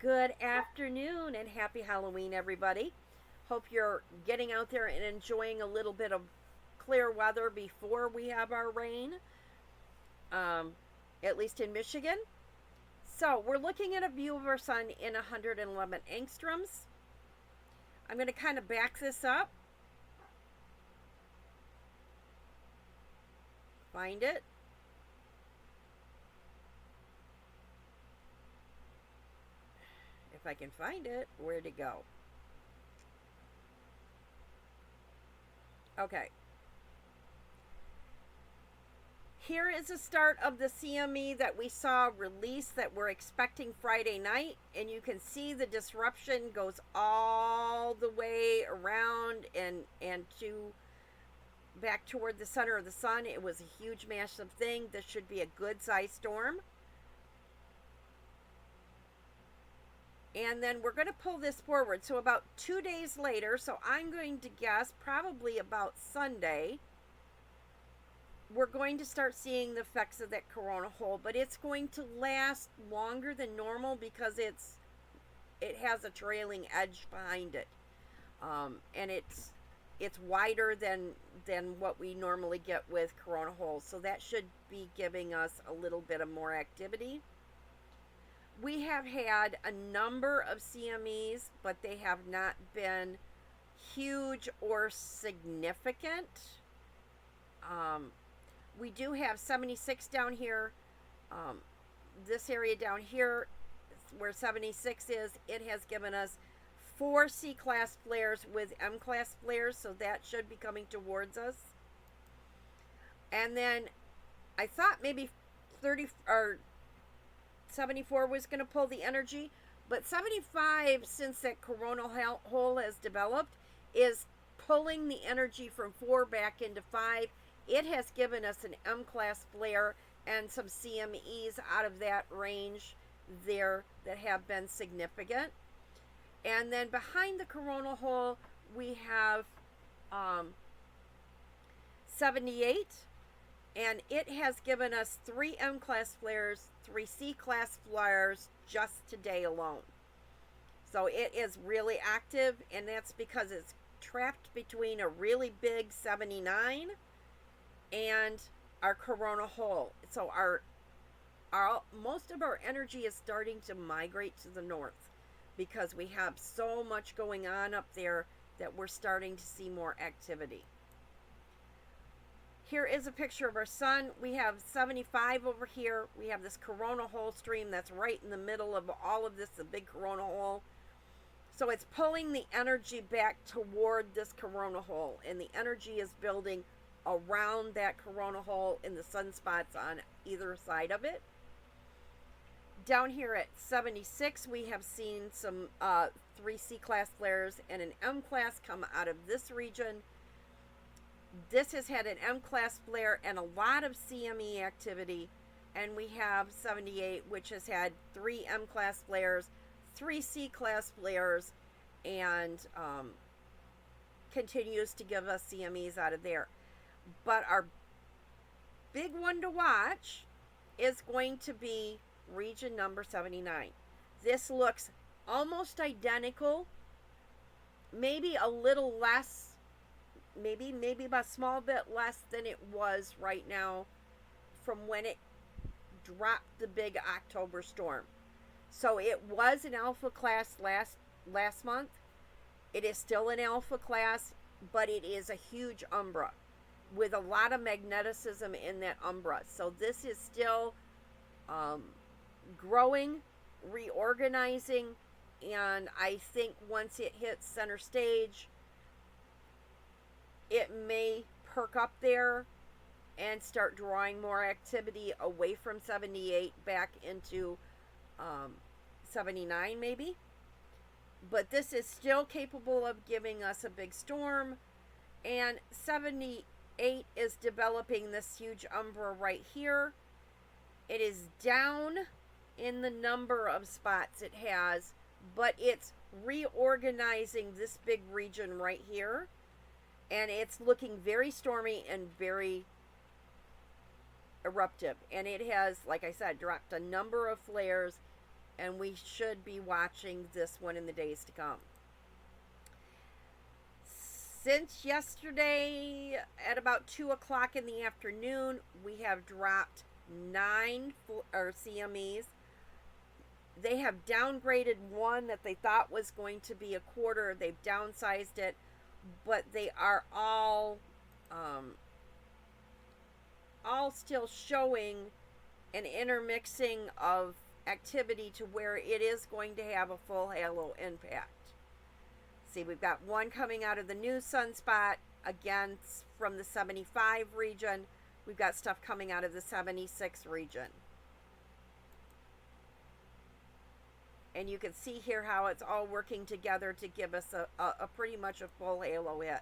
Good afternoon and happy Halloween, everybody. Hope you're getting out there and enjoying a little bit of clear weather before we have our rain, um, at least in Michigan. So, we're looking at a view of our sun in 111 angstroms. I'm going to kind of back this up, find it. If I can find it, where'd it go? Okay. Here is the start of the CME that we saw release that we're expecting Friday night, and you can see the disruption goes all the way around and to back toward the center of the sun. It was a huge massive thing. This should be a good sized storm. And then we're going to pull this forward. So about 2 days later, so I'm going to guess probably about Sunday, we're going to start seeing the effects of that corona hole, but it's going to last longer than normal because it has a trailing edge behind it, and it's wider than what we normally get with corona holes. So that should be giving us a little bit of more activity. We have had a number of CMEs, but they have not been huge or significant. We do have 76 down here. This area down here, where 76 is, it has given us 4 C-class flares with M-class flares, so that should be coming towards us. And then I thought maybe 30 or 74 was going to pull the energy, but 75, since that coronal hole has developed, is pulling the energy from 4 back into 5. It has given us an M-class flare and some CMEs out of that range there that have been significant. And then behind the coronal hole, we have 78, and it has given us 3 M-class flares, 3 C-class flares just today alone. So it is really active, and that's because it's trapped between a really big 79 and our corona hole. So our most of our energy is starting to migrate to the north because we have so much going on up there that we're starting to see more activity. Here is a picture of our sun. We have 75 over here. We have this corona hole stream that's right in the middle of all of this, the big corona hole. So it's pulling the energy back toward this corona hole, and the energy is building around that corona hole in the sunspots on either side of it. Down here at 76, we have seen some 3 C-class flares and an M-class come out of this region. This has had an M-class flare and a lot of CME activity, and we have 78, which has had 3 M-class flares, 3 C-class flares, and continues to give us CMEs out of there. But our big one to watch is going to be region number 79. This looks almost identical, maybe a little less, maybe a small bit less than it was right now from when it dropped the big October storm. So it was an alpha class last month. It is still an alpha class, but it is a huge umbra with a lot of magneticism in that umbra. So this is still growing, reorganizing, and I think once it hits center stage, it may perk up there and start drawing more activity away from 78 back into 79 maybe. But this is still capable of giving us a big storm, and 78 is developing this huge umbra right here. It is down in the number of spots it has, but it's reorganizing this big region right here, and it's looking very stormy and very eruptive. And it has, like I said, dropped a number of flares and we should be watching this one in the days to come. Since yesterday at about 2 o'clock in the afternoon, we have dropped 9 CMEs. They have downgraded one that they thought was going to be a quarter. They've downsized it, but they are all still showing an intermixing of activity to where it is going to have a full halo impact. See, we've got one coming out of the new sunspot, again from the 75 region. We've got stuff coming out of the 76 region. And you can see here how it's all working together to give us a pretty much a full halo hit.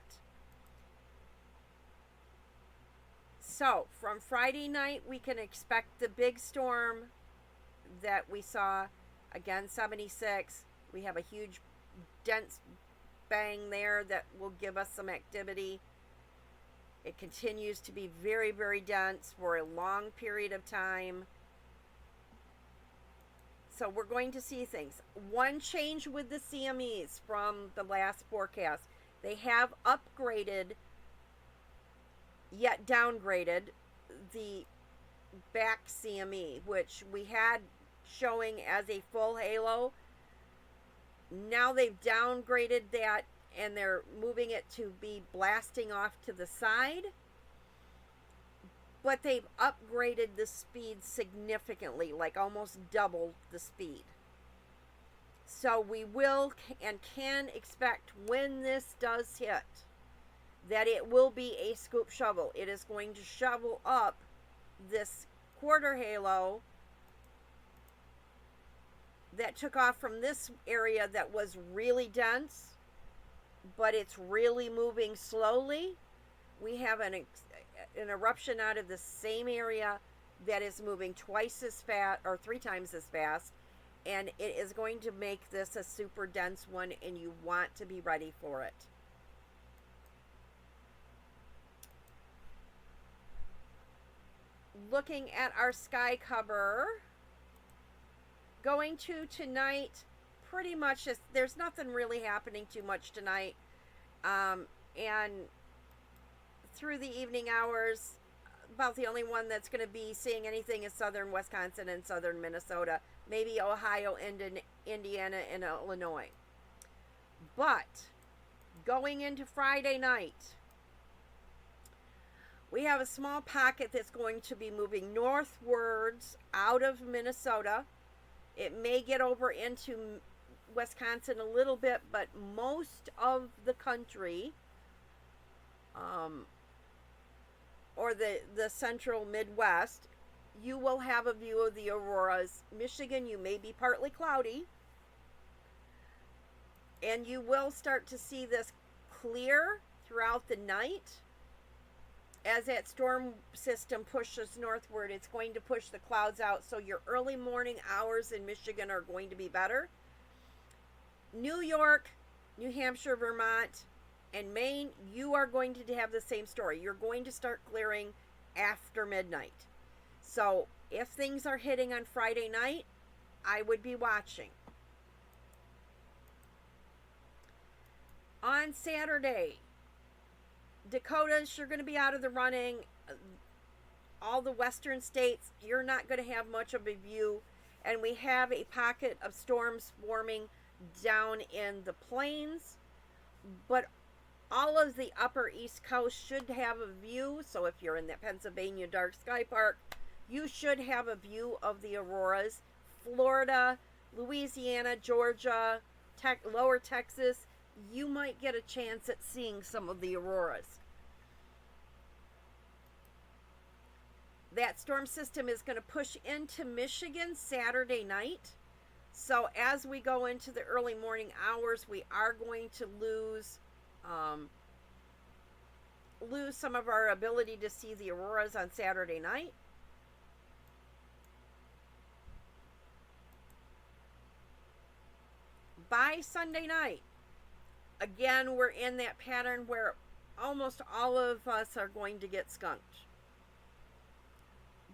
So, from Friday night, we can expect the big storm that we saw. Again, 76. We have a huge, dense bang there that will give us some activity. It continues to be very, very dense for a long period of time. So we're going to see things. One change with the CMEs from the last forecast. They have upgraded, yet downgraded, the back CME, which we had showing as a full halo. Now they've downgraded that and they're moving it to be blasting off to the side. But they've upgraded the speed significantly, like almost doubled the speed. So we will and can expect when this does hit that it will be a scoop shovel. It is going to shovel up this quarter halo that took off from this area that was really dense, but it's really moving slowly. We have an eruption out of the same area that is moving twice as fast or 3 times as fast, and it is going to make this a super dense one, and you want to be ready for it. Looking at our sky cover, going to tonight, pretty much there's nothing really happening too much tonight, and through the evening hours, about the only one that's going to be seeing anything is southern Wisconsin and southern Minnesota, maybe Ohio, Indiana, and Illinois. But going into Friday night, we have a small pocket that's going to be moving northwards out of Minnesota. It may get over into Wisconsin a little bit, but most of the country, or the central Midwest, you will have a view of the auroras. Michigan, you may be partly cloudy, and you will start to see this clear throughout the night. As that storm system pushes northward, it's going to push the clouds out, so your early morning hours in Michigan are going to be better. New York, New Hampshire, Vermont, and Maine, you are going to have the same story. You're going to start clearing after midnight. So if things are hitting on Friday night, I would be watching. On Saturday, Dakotas, you're going to be out of the running. All the western states, you're not going to have much of a view. And we have a pocket of storms forming down in the plains. But all of the upper East Coast should have a view. So if you're in that Pennsylvania dark sky park, you should have a view of the auroras. Florida, Louisiana, Georgia, lower Texas, you might get a chance at seeing some of the auroras. That storm system is going to push into Michigan Saturday night. So as we go into the early morning hours, we are going to lose some of our ability to see the auroras on Saturday night. By Sunday night, again, we're in that pattern where almost all of us are going to get skunked.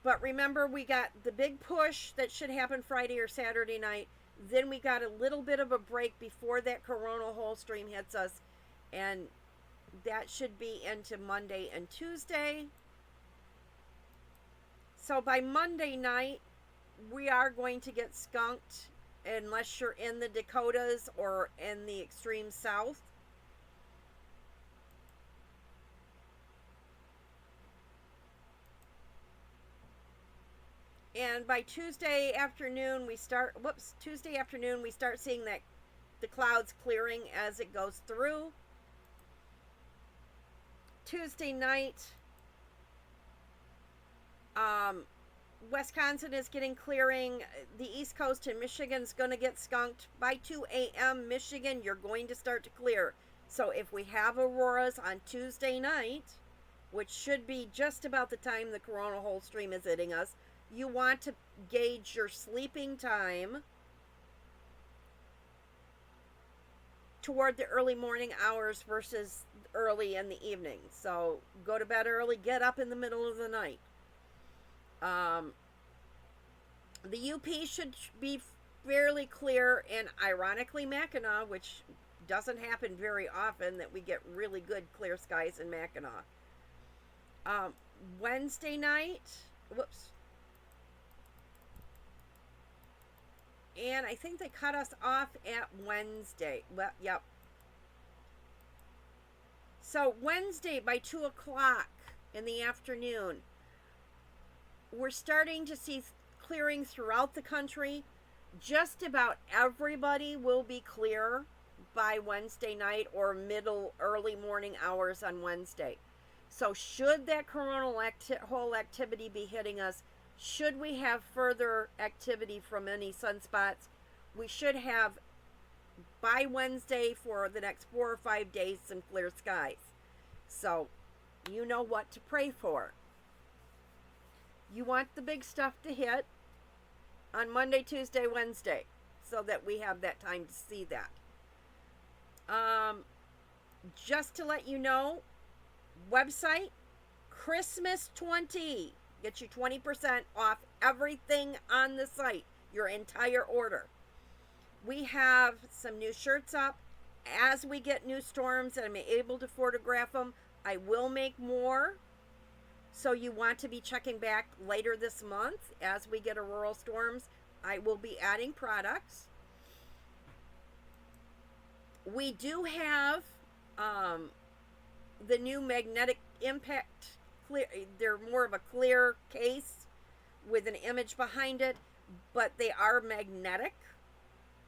But remember, we got the big push that should happen Friday or Saturday night. Then we got a little bit of a break before that coronal hole stream hits us. And that should be into Monday and Tuesday. So by Monday night, we are going to get skunked unless you're in the Dakotas or in the extreme south. And by Tuesday afternoon, we start seeing that the clouds clearing as it goes through. Tuesday night, Wisconsin is getting clearing. The East Coast and Michigan's going to get skunked. By 2 a.m. Michigan, you're going to start to clear. So if we have auroras on Tuesday night, which should be just about the time the coronal hole stream is hitting us, you want to gauge your sleeping time toward the early morning hours versus early in the evening. So go to bed early, get up in the middle of the night. The UP should be fairly clear, and ironically Mackinac, which doesn't happen very often that we get really good clear skies in Mackinac. Wednesday night, and I think they cut us off at Wednesday. Well, yep. So Wednesday by 2 o'clock in the afternoon, we're starting to see clearing throughout the country. Just about everybody will be clear by Wednesday night or early morning hours on Wednesday. So should that coronal hole activity be hitting us, should we have further activity from any sunspots, we should have by Wednesday for the next 4 or 5 days some clear skies. So you know what to pray for. You want the big stuff to hit on Monday, Tuesday, Wednesday, so that we have that time to see that. Just to let you know, website, Christmas 20. Get you 20% off everything on the site, your entire order. We have some new shirts up. As we get new storms and I'm able to photograph them, I will make more. So you want to be checking back later this month as we get auroral storms. I will be adding products. We do have the new magnetic impact clear. They're more of a clear case with an image behind it, but they are magnetic.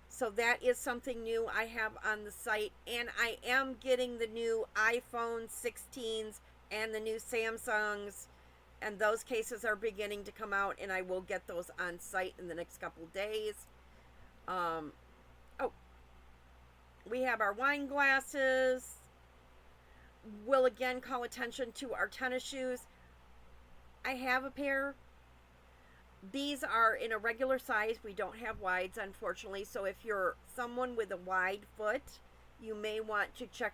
So that is something new I have on the site. And I am getting the new iPhone 16s and the new Samsungs, and those cases are beginning to come out, and I will get those on site in the next couple days. We have our wine glasses. We'll again call attention to our tennis shoes. I have a pair. These are in a regular size. We don't have wides, unfortunately. So if you're someone with a wide foot, you may want to check.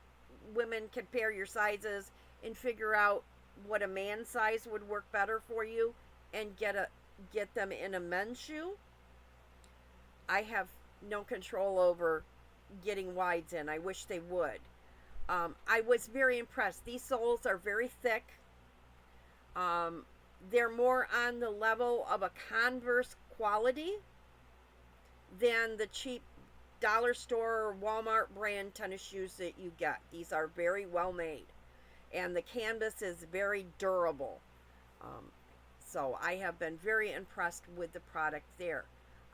Women compare your sizes and figure out what a man's size would work better for you, and get them in a men's shoe. I have no control over getting wides in. I wish they would. I was very impressed. These soles are very thick. They're more on the level of a Converse quality than the cheap dollar store or Walmart brand tennis shoes that you get. These are very well made, and the canvas is very durable. So I have been very impressed with the product there.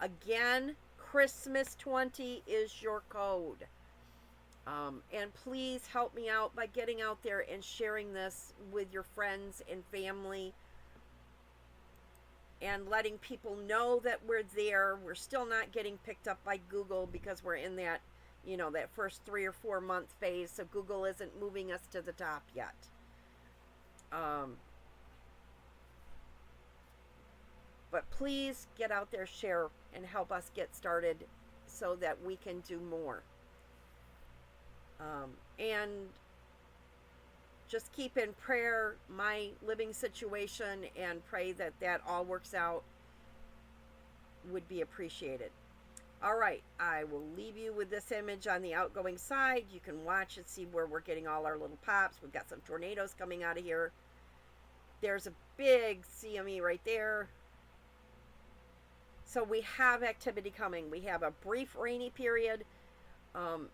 Again, Christmas 20 is your code. And please help me out by getting out there and sharing this with your friends and family, and letting people know that we're there. We're still not getting picked up by Google because we're in that, that first 3 or 4 month phase. So Google isn't moving us to the top yet. But please get out there, share, and help us get started so that we can do more. And just keep in prayer my living situation and pray that that all works out would be appreciated. All right, I will leave you with this image on the outgoing side. You can watch and see where we're getting all our little pops. We've got some tornadoes coming out of here. There's a big CME right there. So we have activity coming. We have a brief rainy period, and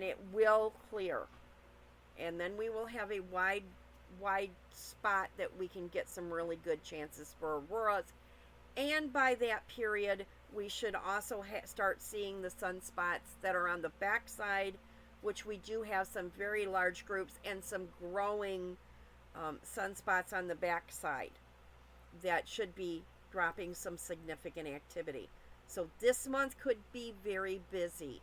it will clear. And then we will have a wide spot that we can get some really good chances for auroras. And by that period, we should also start seeing the sunspots that are on the backside, which we do have some very large groups and some growing sunspots on the backside that should be dropping some significant activity. So this month could be very busy.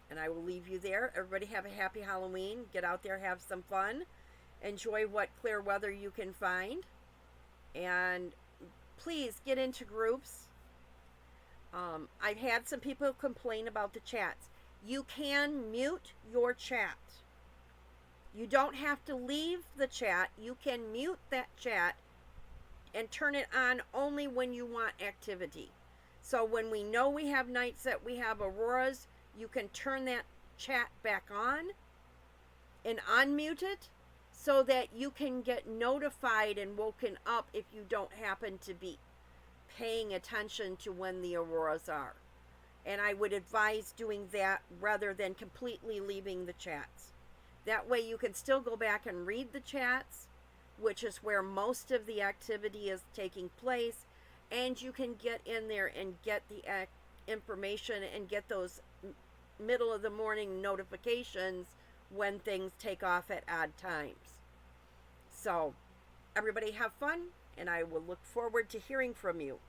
And I will leave you there. Everybody have a happy Halloween. Get out there, have some fun. Enjoy what clear weather you can find. And please get into groups. I've had some people complain about the chats. You can mute your chat. You don't have to leave the chat. You can mute that chat and turn it on only when you want activity. So when we know we have nights that we have auroras, you can turn that chat back on and unmute it so that you can get notified and woken up if you don't happen to be paying attention to when the auroras are. And I would advise doing that rather than completely leaving the chats. That way you can still go back and read the chats, which is where most of the activity is taking place, and you can get in there and get the information and get those middle of the morning notifications when things take off at odd times. So everybody have fun, and I will look forward to hearing from you.